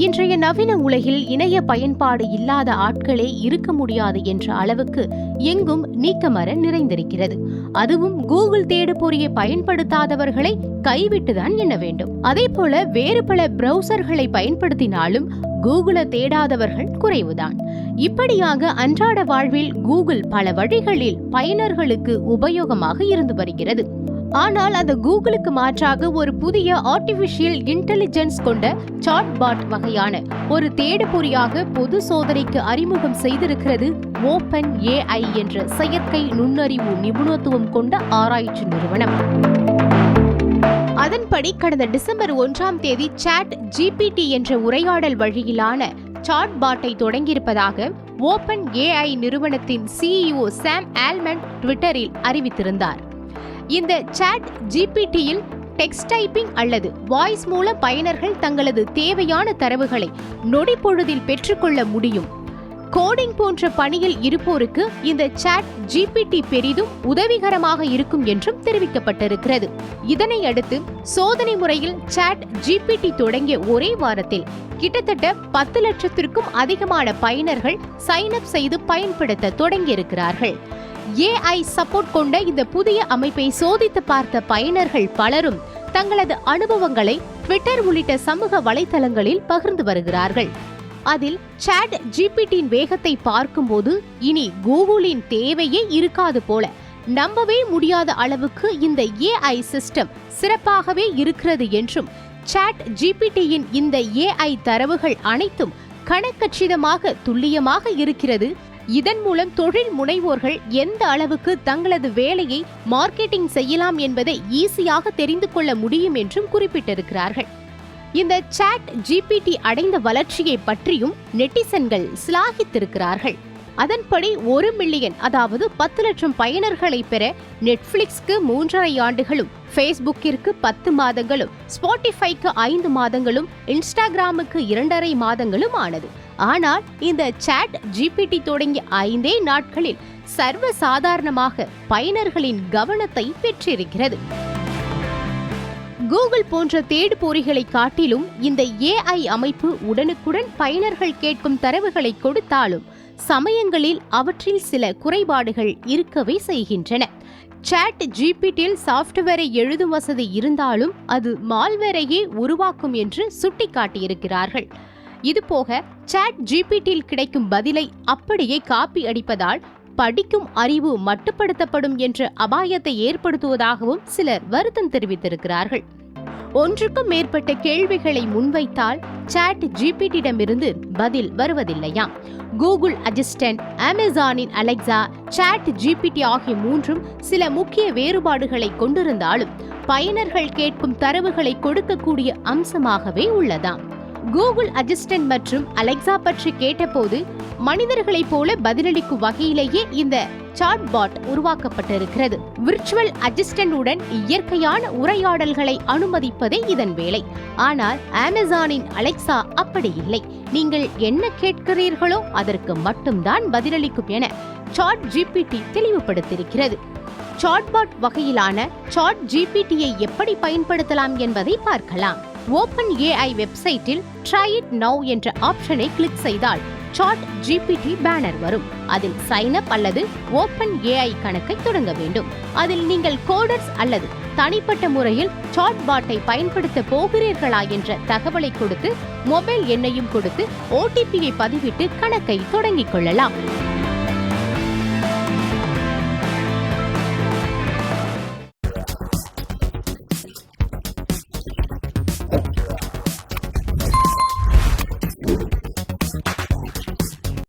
இன்றைய நவீன உலகில் இணைய பயன்பாடு இல்லாத ஆட்களே இருக்க முடியாது என்ற அளவுக்கு எங்கும் நீக்கமர நிறைந்திருக்கிறது. அதுவும் கூகுள் தேடுபொறியை பயன்படுத்தாதவர்களை கைவிட்டுதான் எண்ண வேண்டும். அதே போல வேறு பல பிரவுசர்களை பயன்படுத்தினாலும் கூகுளை தேடாதவர்கள் குறைவுதான். இப்படியாக அன்றாட வாழ்வில் கூகுள் பல வழிகளில் பயனர்களுக்கு உபயோகமாக இருந்து வருகிறது. ஆனால் அந்த கூகுளுக்கு மாற்றாக ஒரு புதிய ஆர்டிபிஷியல் இன்டெலிஜென்ஸ் கொண்ட சாட்பாட் வகையான ஒரு தேடுபொறியாக பொது சோதனைக்கு அறிமுகம் செய்திருக்கிறது ஓபன் ஏஐ என்ற செயற்கை நுண்ணறிவு நிபுணத்துவம் கொண்ட ஆராய்ச்சி நிறுவனம். அதன்படி கடந்த டிசம்பர் 1 சாட் ஜிபிடி என்ற உரையாடல் வழியிலான சாட்பாட்டை தொடங்கியிருப்பதாக ஓபன் ஏஐ நிறுவனத்தின் சிஇஓ சாம் ஆல்மண்ட் ட்விட்டரில் அறிவித்திருந்தார். இந்த சாட் ஜிபிடியில் டெக்ஸ்ட் டைப்பிங் அல்லது வாய்ஸ் மூலம் பயனர்கள் தங்களது தேவையான தரவுகளை நொடிப்பொழுதில் பெற்றுக்கொள்ள முடியும். கோடிங் போன்ற பணியில் இருப்போருக்கு இந்த சாட் ஜிபிடி பெரிதும் உதவிகரமாக இருக்கும் என்றும் தெரிவிக்கப்பட்டிருக்கிறது. இதனை அடுத்து சோதனை முறையில் சாட் ஜிபிடி தொடங்கிய ஒரே வாரத்தில் கிட்டத்தட்ட 10 லட்சத்திற்கும் அதிகமான பயனர்கள் சைன் அப் செய்து பயன்படுத்த தொடங்கியிருக்கிறார்கள். ஏஐ சப்போர்ட் கொண்ட இந்த புதிய அமைப்பை சோதித்து பார்த்த பயனர்கள் பலரும் தங்களது அனுபவங்களை ட்விட்டர் உள்ளிட்ட சமூக வலைதளங்களில் பகிர்ந்து வருகிறார்கள். அதில் சாட் ஜிபிடியின் வேகத்தை பார்க்கும்போது இனி கூகுளின் தேவையே இருக்காது போல, நம்பவே முடியாத அளவுக்கு இந்த ஏஐ சிஸ்டம் சிறப்பாகவே இருக்கிறது என்றும், சாட் ஜிபிடியின் இந்த ஏஐ தரவுகள் அனைத்தும் கணக்கச்சிதமாக துல்லியமாக இருக்கிறது. இதன் மூலம் தொழில் முனைவோர்கள் எந்த அளவுக்கு தங்களது வேலையை மார்க்கெட்டிங் செய்யலாம் என்பதை ஈஸியாக தெரிந்து கொள்ள முடியும் என்றும் குறிப்பிட்டிருக்கிறார்கள். இந்த சாட் ஜிபிடி அடைந்த வளர்ச்சியை பற்றியும் நெட்டிசன்கள் சிலாகித்திருக்கிறார்கள். அதன்படி 1 மில்லியன் அதாவது 10 லட்சம் பயனர்களை பெற நெட்ஃபிளிக்ஸ்க்கு 3.5 ஆண்டுகளும், ஃபேஸ்புக்கிற்கு 10 மாதங்களும், ஸ்பாட்டிஃபைக்கு 5 மாதங்களும், இன்ஸ்டாகிராமுக்கு 2.5 மாதங்களும் ஆனது. ஆனால் இந்த சாட் ஜிபிடி தொடங்கிய 5 நாட்களில் சர்வ சாதாரணமாக பயனர்களின் கவனத்தை பெற்றிருக்கிறது. கூகுள் போன்ற தேடுபொறிகளை காட்டிலும் இந்த ஏஐ அமைப்பு உடனுக்குடன் பயனர்கள் கேட்கும் தரவுகளை கொடுத்தாலும் சமயங்களில் அவற்றில் சில குறைபாடுகள் இருக்கவே செய்கின்றன. சாட் ஜிபிடியில் சாப்ட்வேரை எழுதும் வசதி இருந்தாலும் அது மால்வேரையே உருவாக்கும் என்று சுட்டிக்காட்டியிருக்கிறார்கள். இதுபோக சாட் ஜிபிடியில் கிடைக்கும் பதிலை அப்படியே காப்பி அடிப்பதால் படிக்கும் அறிவு மட்டுப்படுத்தப்படும் என்ற அபாயத்தை ஏற்படுத்துவதாகவும் சிலர் வருத்தம் தெரிவித்திருக்கிறார்கள். ஒன்றுக்கும் மேற்பட்ட கேள்விகளை முன்வைத்தால் சாட் ஜிபிடியிடமிருந்து பதில் வருவதில்லையாம். கூகுள் அசிஸ்டன்ட், அமேசானின் அலெக்சா, சாட் ஜிபிடி ஆகிய 3ம் சில முக்கிய வேறுபாடுகளை கொண்டிருந்தாலும் பயனர்கள் கேட்கும் தரவுகளை கொடுக்கக்கூடிய அம்சமாகவே உள்ளதாம். கூகுள் அசிஸ்டன்ட் மற்றும் அலெக்சா பற்றி கேட்டபோது மனிதர்களைப் போல பதிலளிக்கும் வகையிலேயே இந்த சாட்பாட் உருவாக்கப்பட்டிருக்கிறது. விர்ச்சுவல் அசிஸ்டன்ட் உடன் இயற்கையான உரையாடல்களை அனுமதிப்பதே இதன் வேலை. ஆனால் அமேசானின் அலெக்சா அப்படி இல்லை. நீங்கள் என்ன கேட்கிறீர்களோ அதற்கு மட்டும்தான் பதிலளிக்கும் என சாட் ஜிபிடி தெளிவுபடுத்தியிருக்கிறது. சாட்பாட் வகையிலான சாட் ஜிபிடியை எப்படி பயன்படுத்தலாம் என்பதை பார்க்கலாம். ஓபன் ஏஐ வெப்சைட்டில் ட்ரை இட் நவ் என்ற ஆப்ஷனை கிளிக் செய்தால் சாட் ஜிபிடி பேனர் வரும். அதில் சைன் அப் அல்லது ஓபன் ஏஐ கணக்கை தொடங்க வேண்டும். அதில் நீங்கள் கோடர்ஸ் அல்லது தனிப்பட்ட முறையில் சாட்பாட்டை பயன்படுத்த போகிறீர்களா என்ற தகவலை கொடுத்து மொபைல் எண்ணையும் கொடுத்து ஓடிபியை பதிவிட்டு கணக்கை தொடங்கிக் கொள்ளலாம்.